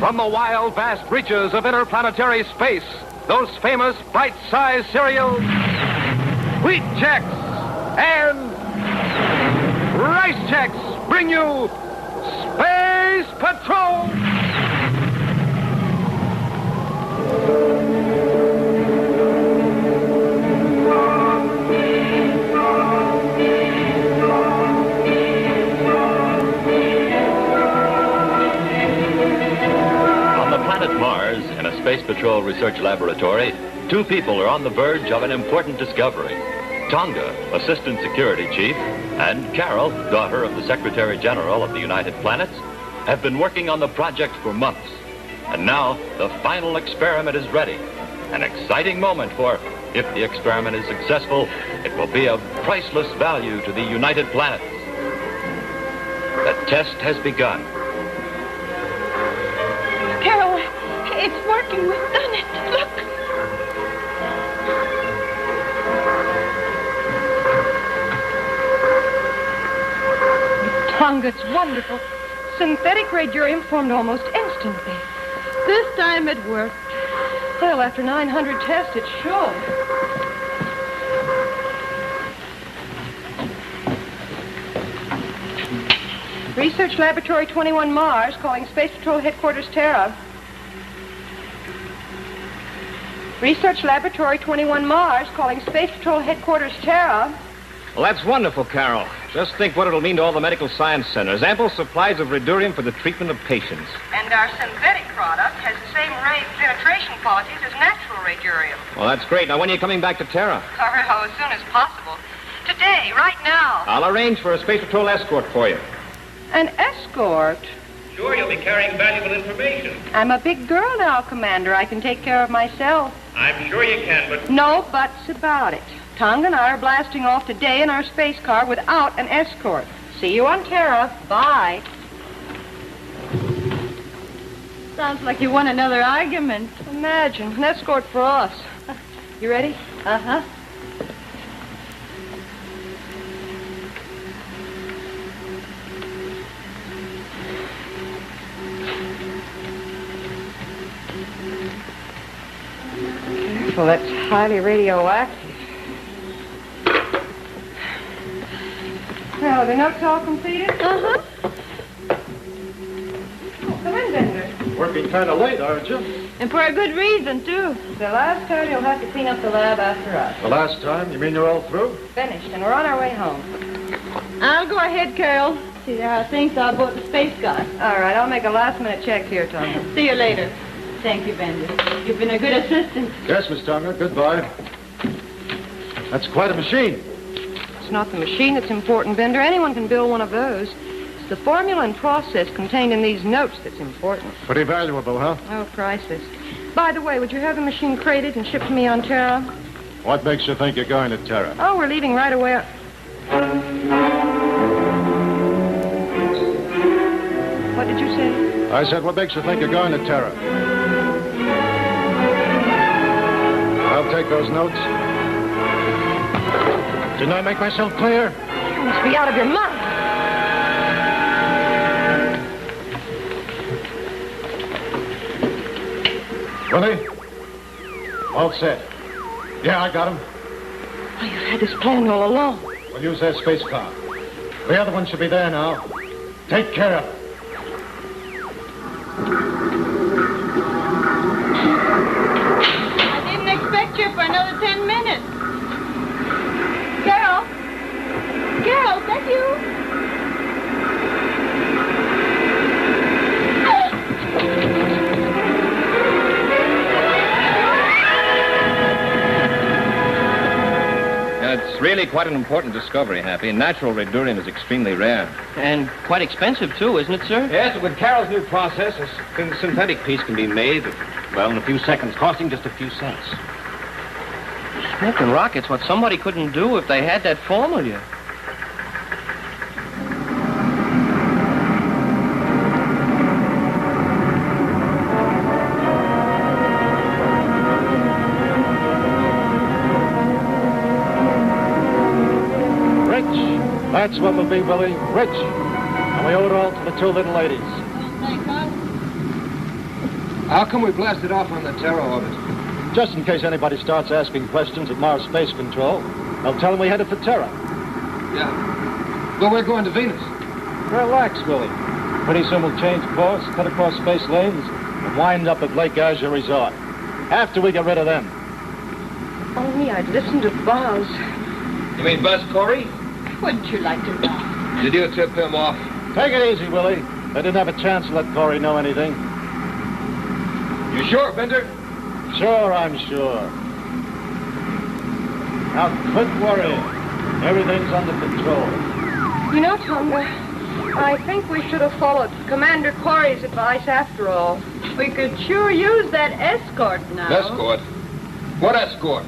From the wild, vast reaches of interplanetary space, those famous bite-sized cereals, Wheat Chex and Rice Chex bring you Space Patrol! Mars, in a Space Patrol research laboratory, two people are on the verge of an important discovery. Tonga, Assistant Security Chief, and Carol, daughter of the Secretary General of the United Planets, have been working on the project for months. And now, the final experiment is ready. An exciting moment for, if the experiment is successful, it will be of priceless value to the United Planets. The test has begun. Carol, it's working. We've done it. Look. Tonga, it's wonderful. Synthetic radium formed almost instantly. This time it worked. Well, after 900 tests, it should. Research Laboratory 21 Mars, calling Space Patrol Headquarters Terra. Research Laboratory 21 Mars, calling Space Patrol Headquarters Terra. Well, that's wonderful, Carol. Just think what it'll mean to all the medical science centers. Ample supplies of radium for the treatment of patients. And our synthetic product has the same ray penetration qualities as natural radium. Well, that's great. Now, when are you coming back to Terra? As soon as possible. Today, right now. I'll arrange for a Space Patrol escort for you. An escort? Sure, you'll be carrying valuable information. I'm a big girl now, Commander. I can take care of myself. I'm sure you can, but... No buts about it. Tonga and I are blasting off today in our space car without an escort. See you on Terra. Bye. Sounds like you won another argument. Imagine, an escort for us. You ready? Uh-huh. Careful, that's highly radioactive. Well, are the notes all completed? Uh-huh. Oh, come in, Bender. Working kind of late, aren't you? And for a good reason, too. The last time you'll have to clean up the lab after us. The last time? You mean you're all through? Finished, and we're on our way home. I'll go ahead, Carol. See how things are aboard the space car. All right, I'll make a last-minute check here, Tonga. See you later. Thank you, Bender. You've been a good assistant. Yes, Miss Tonga. Goodbye. That's quite a machine. It's not the machine that's important, Bender. Anyone can build one of those. It's the formula and process contained in these notes that's important. Pretty valuable, huh? Oh, priceless. By the way, would you have the machine crated and shipped to me on Terra? What makes you think you're going to Terra? Oh, we're leaving right away. What did you say? I said, what makes you think you're going to Terra? I'll take those notes. Didn't I make myself clear? You must be out of your mind. Willie? All set. Yeah, I got him. Oh, you've had this plan all along. We'll use their space car. The other one should be there now. Take care of it. I didn't expect you for another 10 minutes. Carol? Carol, is that you? It's really quite an important discovery, Happy. Natural radium is extremely rare. And quite expensive, too, isn't it, sir? Yes, with Carol's new process, a synthetic piece can be made, well, in a few seconds, costing just a few cents. Smoking rockets, what somebody couldn't do if they had that formula. That's what we'll be, Willie. Rich. And we owe it all to the two little ladies. How come we blasted off on the Terra orbit? Just in case anybody starts asking questions at Mars Space Control, they'll tell them we headed for Terra. Yeah. Well, we're going to Venus. Relax, Willie. Pretty soon we'll change course, cut across space lanes, and wind up at Lake Azure Resort. After we get rid of them. Only I'd listen to Buzz. You mean Buzz Corey? Wouldn't you like to know? Did you tip him off? Take it easy, Willie. They didn't have a chance to let Corey know anything. You sure, Bender? Sure, I'm sure. Now, quit worrying. Everything's under control. You know, Tonga, I think we should have followed Commander Corey's advice after all. We could sure use that escort now. Escort? What escort?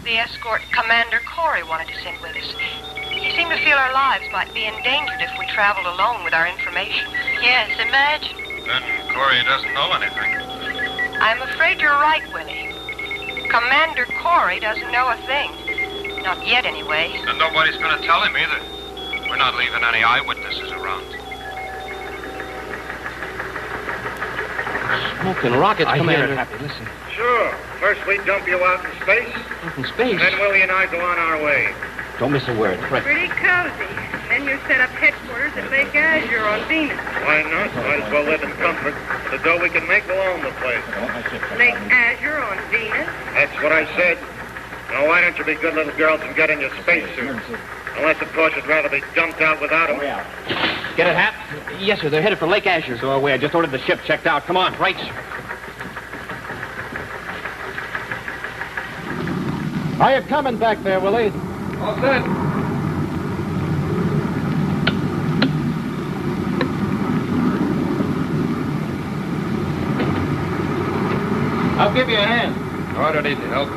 The escort Commander Corey wanted to send with us. He seemed to feel our lives might be endangered if we traveled alone with our information. Yes, imagine. Then Corey doesn't know anything. I'm afraid you're right, Willie. Commander Corey doesn't know a thing. Not yet, anyway. And nobody's going to tell him either. We're not leaving any eyewitnesses around. Smoking rockets, Commander. Happy. Listen. Sure. First we dump you out in space, In space? and then Willie and I go on our way. Don't miss a word. Pretty cozy. Then you set up headquarters at Lake Azure on Venus. Why not? Might as well live in comfort. The dough we can make will own the place. Lake Azure on Venus? That's what I said. Now, why don't you be good little girls and get in your spacesuits? Unless, of course, you'd rather be dumped out without them. Get it, Hap? Yes, sir. They're headed for Lake Azure. So are we. I just ordered the ship checked out. Come on. Right, sir. Are you coming back there, Willie? All set. I'll give you a hand. No, I don't need the help.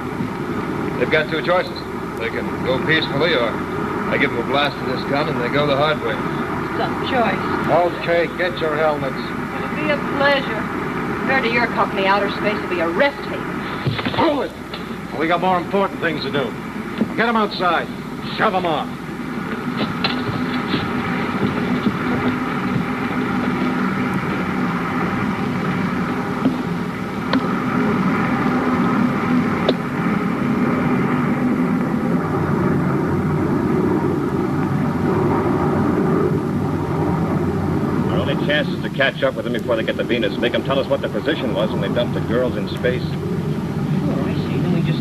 They've got two choices. They can go peacefully, or I give them a blast of this gun and they go the hard way. Some choice. Okay, get your helmets. It'll be a pleasure. Compared to your company, outer space will be a rest haven. Pull it! We got more important things to do. Get them outside. Shove them off. Our only chance is to catch up with them before they get to Venus. Make them tell us what their position was when they dumped the girls in space. Oh, I see. Then we just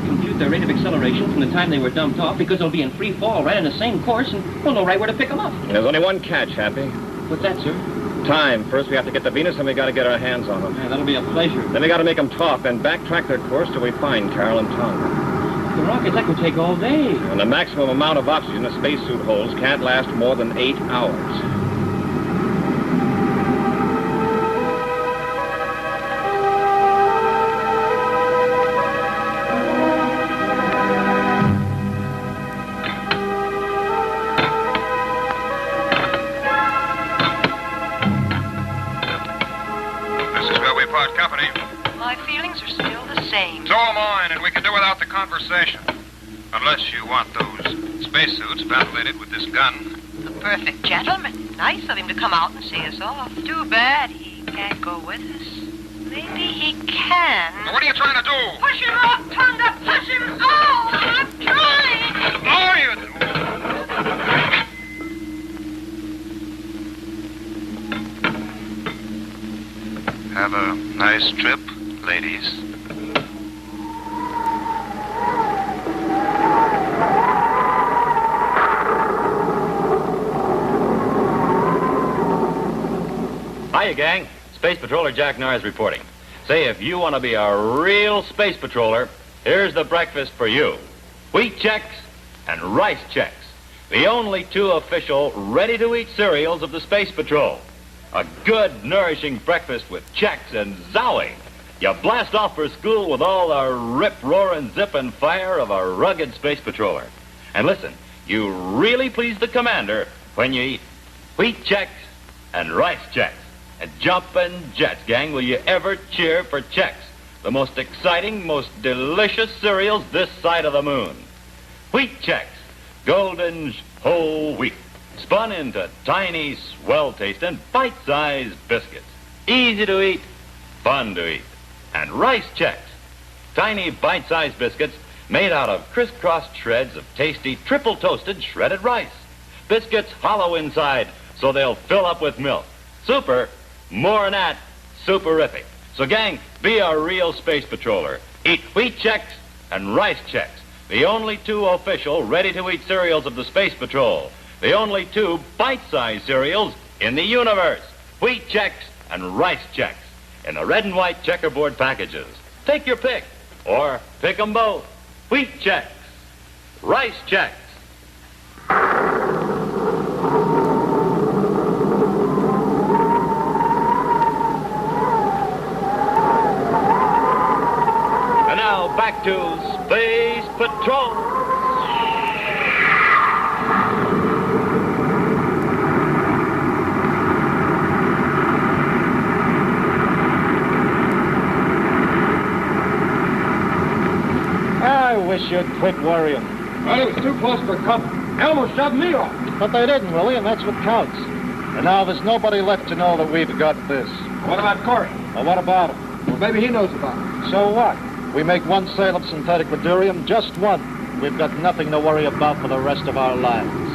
compute their rate of acceleration from the time they were dumped off, because they'll be in free fall right on the same course, and we'll know right where to pick them up. There's only one catch, Happy. What's that, sir? Time. First we have to get to Venus, and we got to get our hands on them. Yeah, that'll be a pleasure. Then we got to make them talk, then backtrack their course till we find Carol and Tonga. The rockets, that could take all day. And the maximum amount of oxygen a spacesuit holds can't last more than 8 hours. This is where we part company. My feelings are still the same. So am mine, and we can do without the conversation. Unless you want those spacesuits ventilated with this gun. The perfect gentleman. Nice of him to come out and see us off. Too bad he can't go with us. Maybe he can. Now, what are you trying to do? Push him off, Tonga! Push him off! I'm trying! Are you? Have a nice trip, ladies. Hiya, gang. Space Patroller Jack Nars reporting. Say, if you want to be a real space patroller, here's the breakfast for you. Wheat Chex and Rice Chex. The only two official ready-to-eat cereals of the Space Patrol. A good, nourishing breakfast with Chex and Zowie. You blast off for school with all the rip, roar, and zip and fire of a rugged space patroller. And listen, you really please the commander when you eat Wheat Chex and Rice Chex. And jumpin' jets, gang, will you ever cheer for Chex, the most exciting, most delicious cereals this side of the moon. Wheat Chex, golden whole wheat, spun into tiny, swell-tasting, bite-sized biscuits. Easy to eat, fun to eat. And Rice Chex, tiny bite-sized biscuits made out of crisscrossed shreds of tasty triple-toasted shredded rice. Biscuits hollow inside, so they'll fill up with milk. Super, more than that, superific. So, gang, be a real space patroller. Eat Wheat Chex and Rice Chex, the only two official ready-to-eat cereals of the Space Patrol. The only two bite-sized cereals in the universe. Wheat Chex and Rice Chex in the red and white checkerboard packages. Take your pick, or pick them both. Wheat Chex, Rice Chex. And now back to Space Patrol. I wish you'd quit worrying. Well, it was too close for comfort. They almost shoved me off. But they didn't, Willie, and that's what counts. And now there's nobody left to know that we've got this. What about Corey? Well, what about him? Well, maybe he knows about it. So what? We make one sale of synthetic radurium, just one. We've got nothing to worry about for the rest of our lives.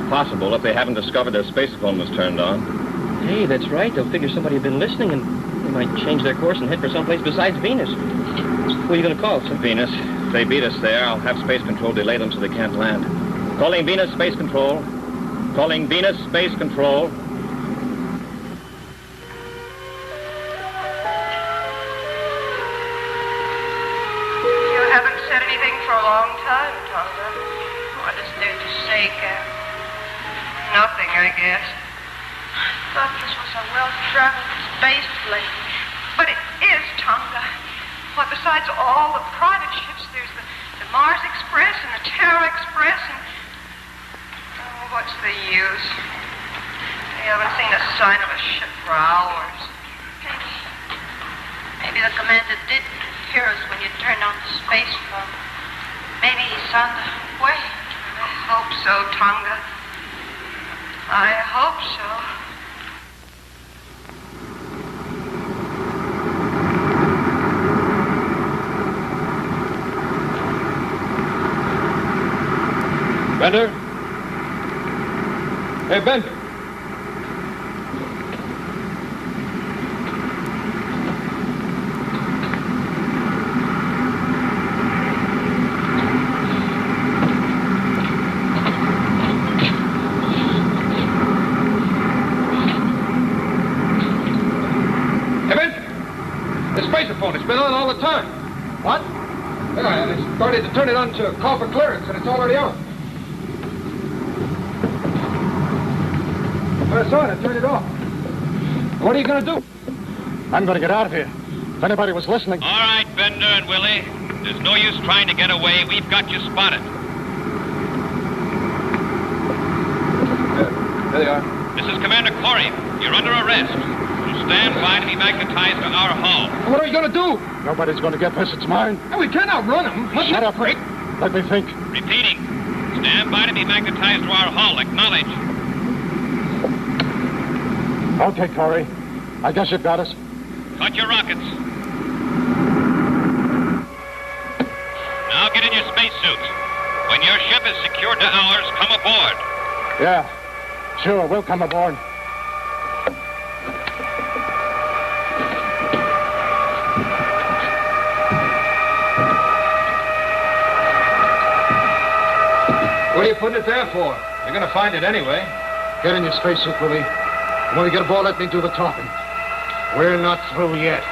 Possible if they haven't discovered their space phone was turned on. Hey, that's right. They'll figure somebody had been listening and they might change their course and head for someplace besides Venus. Who are you going to call, sir? Venus. If they beat us there, I'll have Space Control delay them so they can't land. Calling Venus Space Control. Calling Venus Space Control. You haven't said anything for a long time, Tonga. What is there to say, Cap? Nothing, I guess. I thought this was a well-traveled space plane. But it is, Tonga. Why, besides all the private ships, there's the Mars Express and the Terra Express and... Oh, what's the use? We haven't seen a sign of a ship for hours. Maybe the commander did hear us when you turned on the space phone. Maybe he's on the way. I hope so, Tonga. I hope so. Bender? Hey, Bender. It's been on all the time. What? Yeah, they started to turn it on to call for clearance, and it's already on. I saw it. I turned it off. What are you going to do? I'm going to get out of here. If anybody was listening... All right, Bender and Willie. There's no use trying to get away. We've got you spotted. Here they are. This is Commander Corey. You're under arrest. So stand by to be magnetized to our hull. What are we going to do? Nobody's going to get this. It's mine. And we can't outrun them. Shut up, Rick. Let me think. Repeating. Stand by to be magnetized to our hull. Acknowledge. Okay, Corey. I guess you've got us. Cut your rockets. Now get in your spacesuits. When your ship is secured to ours, come aboard. Yeah, sure. We'll come aboard. What are you putting it there for? You're going to find it anyway. Get in your spacesuit, Willie. And when we get aboard, let me do the talking. We're not through yet.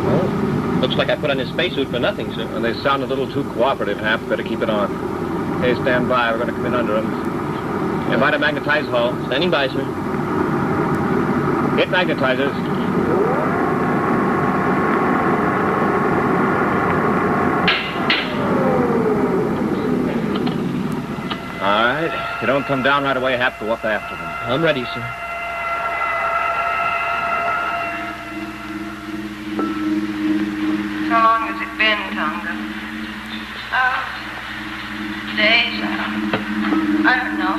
Well, looks like I put on his spacesuit for nothing, sir. And they sound a little too cooperative, Hap. Better keep it on. Okay, stand by. We're going to come in under them. Invite a magnetized hull. Standing by, sir. Hit magnetizers. All right. If you don't come down right away, Hap, go up after them. I'm ready, sir. How long has it been, Tonga? Oh, days. I don't know.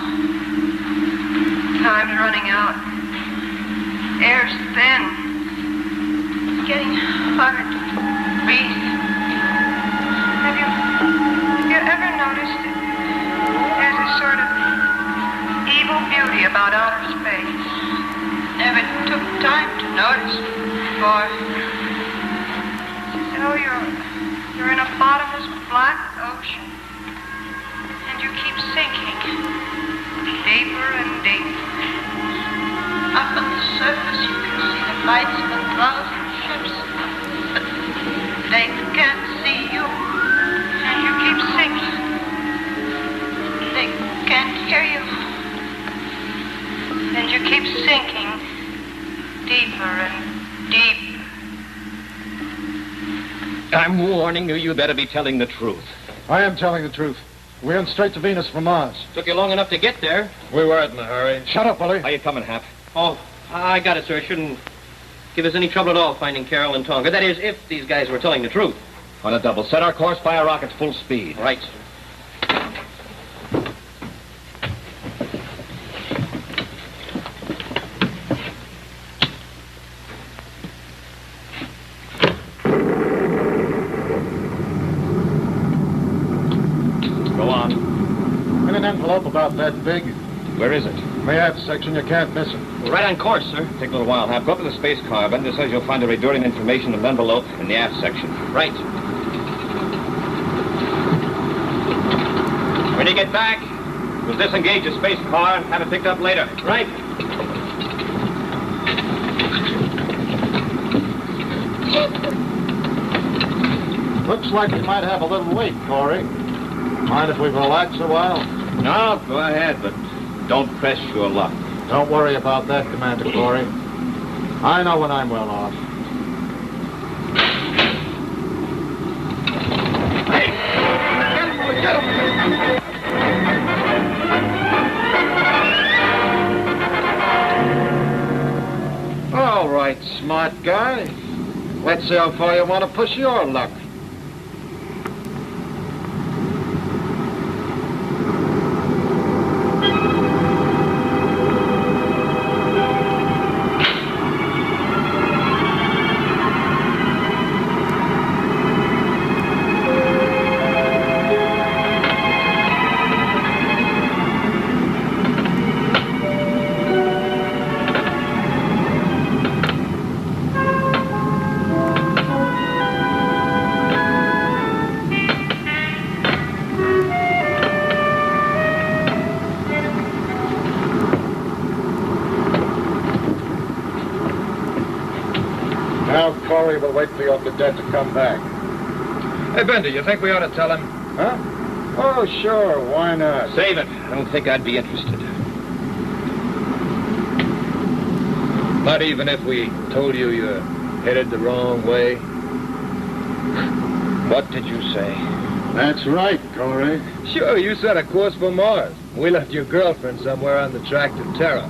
Time's running out. Air's thin. It's getting hard to breathe. Have you ever noticed it? There's a sort of evil beauty about outer space. Never took time to notice before. So you're in a bottomless black ocean, and you keep sinking deeper and deeper. Up on the surface, you can see the lights of 1,000 ships, but they can't see you, and you keep sinking. They can't hear you, and you keep sinking deeper and deeper. I'm warning you, you better be telling the truth. I am telling the truth. We went straight to Venus from Mars. Took you long enough to get there. We weren't in a hurry. Shut up, Willie. How you coming, Hap? Oh, I got it, sir. It shouldn't give us any trouble at all finding Carol and Tonga. That is, if these guys were telling the truth. On a double. Set our course, fire rockets full speed. Right, sir. Go on. In an envelope about that big. Where is it? The aft section, you can't miss it. We're right on course, sir. Take a little while, Hap. Go up to the space car. Bender says you'll find a enduring information in an envelope in the aft section. Right. When you get back, we'll disengage the space car and have it picked up later. Right. Looks like we might have a little wait, Corey. Mind if we relax a while? No, go ahead, but don't press your luck. Don't worry about that, Commander Corey. I know when I'm well off. Hey! Get him! All right, smart guy. Let's see how far you want to push your luck. Now, Corey will wait for your cadet to come back. Hey, Bender, you think we ought to tell him? Huh? Oh, sure. Why not? Save it. I don't think I'd be interested. Not even if we told you you're headed the wrong way? What did you say? That's right, Corey. Sure, you set a course for Mars. We left your girlfriend somewhere on the track to Terra.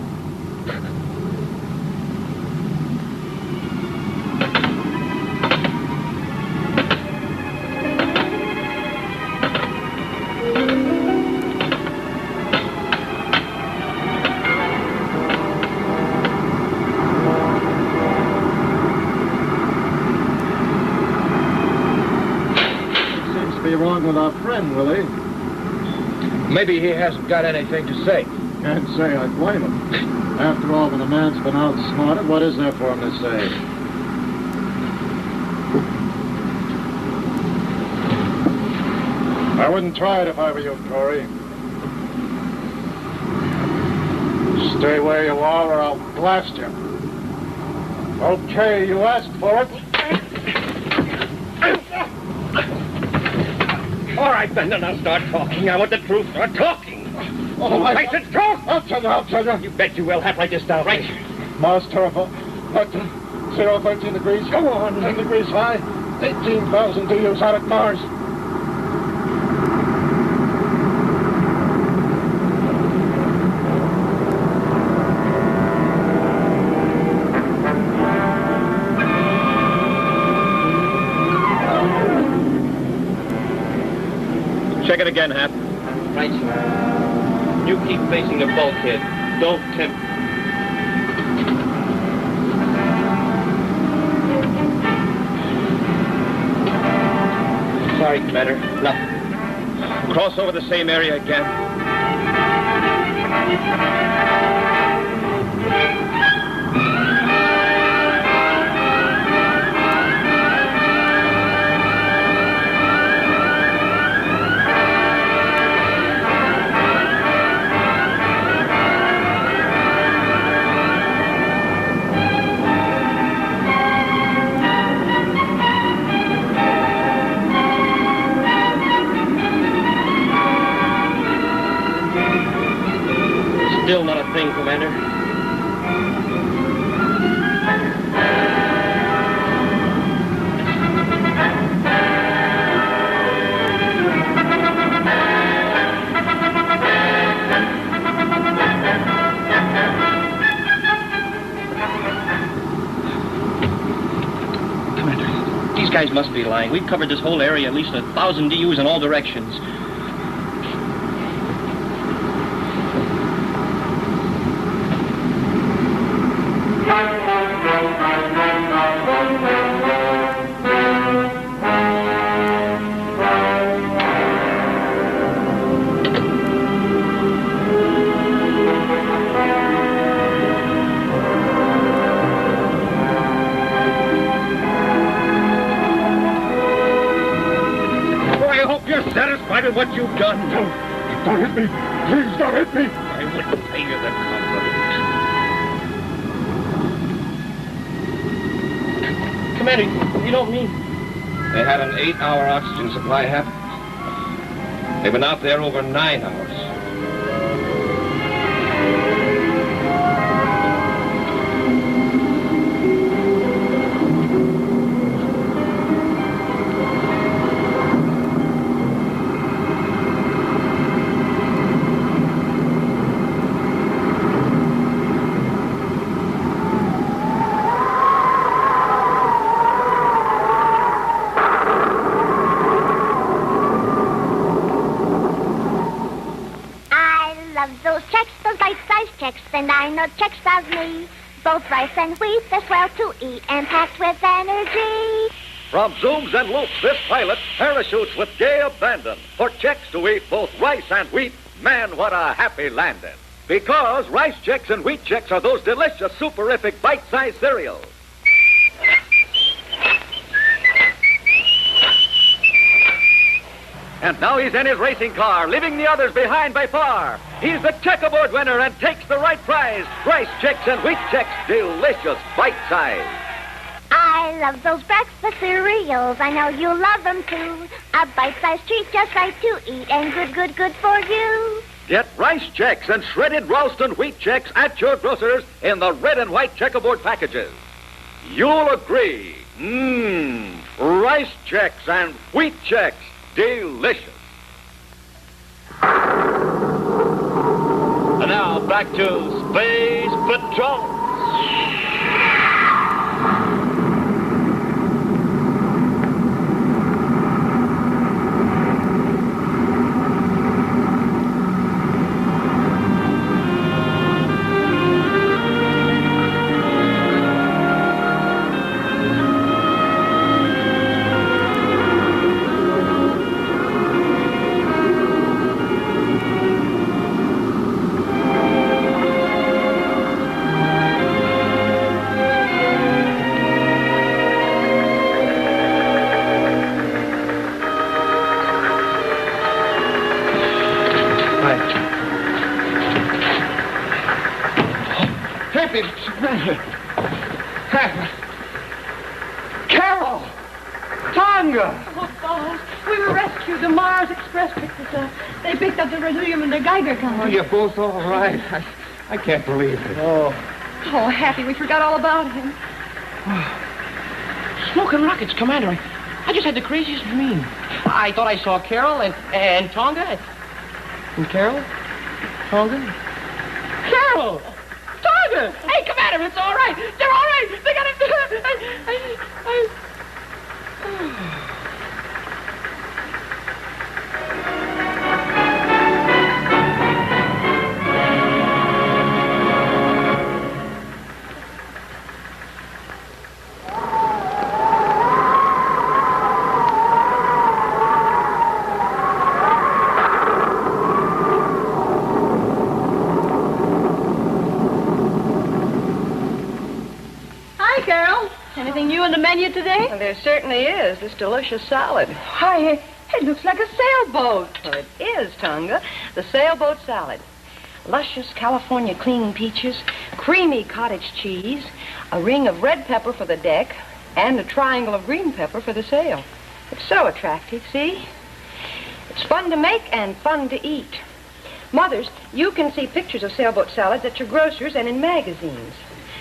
Wrong with our friend, Willie. Maybe he hasn't got anything to say. Can't say I blame him. After all, when a man's been outsmarted, what is there for him to say? I wouldn't try it if I were you, Corey. Stay where you are or I'll blast you. Okay, you asked for it. All right, Bender, now start talking. I want the truth. Start talking. Oh, I said talk. I'll tell you. You bet you will. Have write this down, right? Mars terrible. But 0-13 degrees. Go on. 10 degrees high. 18,000 DUs out at Mars. Check it again, Hap. Right. You keep facing the bulkhead. Don't tempt. Sorry, Commander. Nothing. Cross over the same area again. Still not a thing, Commander. Commander, these guys must be lying. We've covered this whole area at least 1,000 DUs in all directions. Satisfied with what you've done? Don't hit me. Please don't hit me. I wouldn't pay you the compliment. Commander, you don't mean... They had an 8-hour oxygen supply, Hap. They've been out there over 9 hours. And I know checks of me. Both rice and wheat, they're swell to eat and packed with energy. From zooms and loops, this pilot parachutes with gay abandon for checks to eat both rice and wheat. Man, what a happy landing. Because rice checks and wheat checks are those delicious, superific, bite-sized cereals. And now he's in his racing car, leaving the others behind by far. He's the checkerboard winner and takes the right prize. Rice checks and wheat checks, delicious, bite-sized. I love those breakfast cereals. I know you love them too. A bite-sized treat just right to eat and good for you. Get rice checks and shredded Ralston wheat checks at your grocer's in the red and white checkerboard packages. You'll agree. Rice checks and wheat checks. Delicious. And now, back to Space Patrol. Carol! Tonga! Oh, boss, we were rescued. The Mars Express picked us up. They picked up the Resilient and the Geiger counter. Oh, you're both all right. I can't believe it. Oh, Happy, we forgot all about him. Smoking rockets, Commander. I just had the craziest dream. I thought I saw Carol and Tonga. And Carol? Tonga? Carol! Tonga! Hey, Commander, it's all right. They're all right. They got it. Anything new on the menu today? Well, there certainly is. This delicious salad. Why, it looks like a sailboat. Well, it is, Tonga. The sailboat salad. Luscious California clean peaches, creamy cottage cheese, a ring of red pepper for the deck, and a triangle of green pepper for the sail. It's so attractive, see? It's fun to make and fun to eat. Mothers, you can see pictures of sailboat salads at your grocer's and in magazines.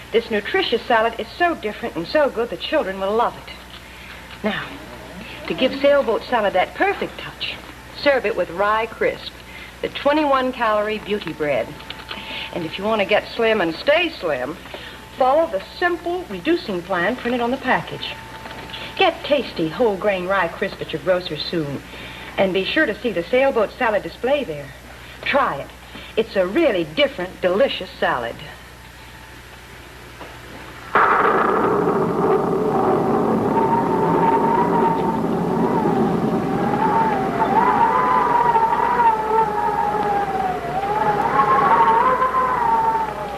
This nutritious salad is so different and so good the children will love it. Now, to give sailboat salad that perfect touch, serve it with rye crisp, the 21-calorie beauty bread. And if you want to get slim and stay slim, follow the simple reducing plan printed on the package. Get tasty whole grain rye crisp at your grocer soon, and be sure to see the sailboat salad display there. Try it. It's a really different, delicious salad.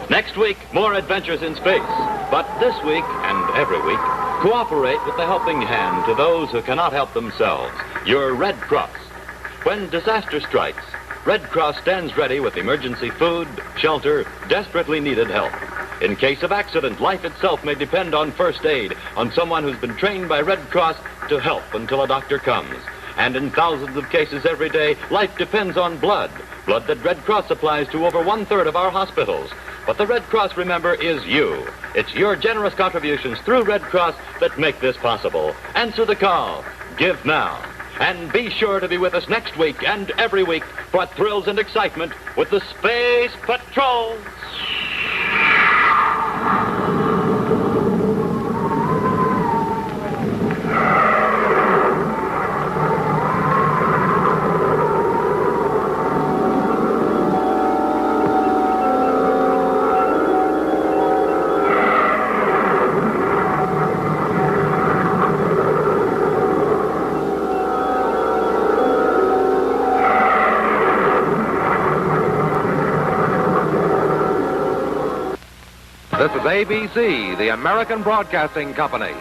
Next week, more adventures in space. But this week, and every week, cooperate with the helping hand to those who cannot help themselves. Your Red Cross. When disaster strikes, Red Cross stands ready with emergency food, shelter, desperately needed help. In case of accident, life itself may depend on first aid, on someone who's been trained by Red Cross to help until a doctor comes. And in thousands of cases every day, life depends on blood. Blood that Red Cross supplies to over 1/3 of our hospitals. But the Red Cross, remember, is you. It's your generous contributions through Red Cross that make this possible. Answer the call. Give now. And be sure to be with us next week and every week for thrills and excitement with the Space Patrol. This is ABC, the American Broadcasting Company.